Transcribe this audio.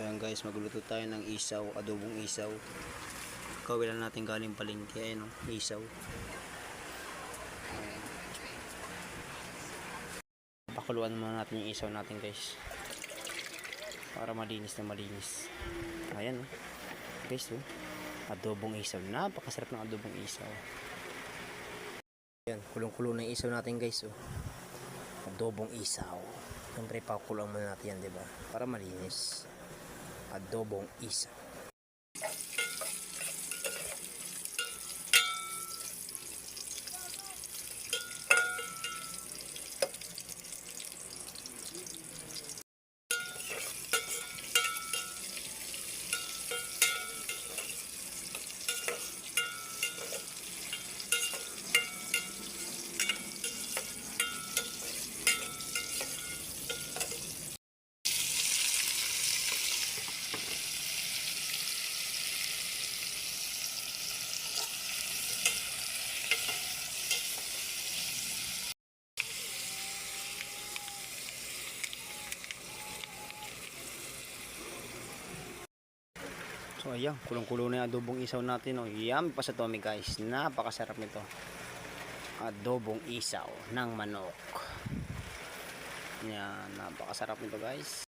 Ayan guys, magluto tayo ng isaw, adobong isaw. Kawilan natin galing palengke, ayan o, isaw. Ayan. Pakuluan muna natin yung isaw natin guys, para malinis na malinis. Ayan o guys o, adobong isaw. Napakasarap ng adobong isaw. Ayan, kulong-kulo na yung isaw natin guys o. Adobong isaw. Siyempre pakuluan muna natin yan, diba? Para malinis. Adobong isaw. So ayan, kulong-kulo na yung adobong isaw natin. Oh. Yummy pa sa tummy guys. Napakasarap nito. Adobong isaw ng manok. Yan, napakasarap nito guys.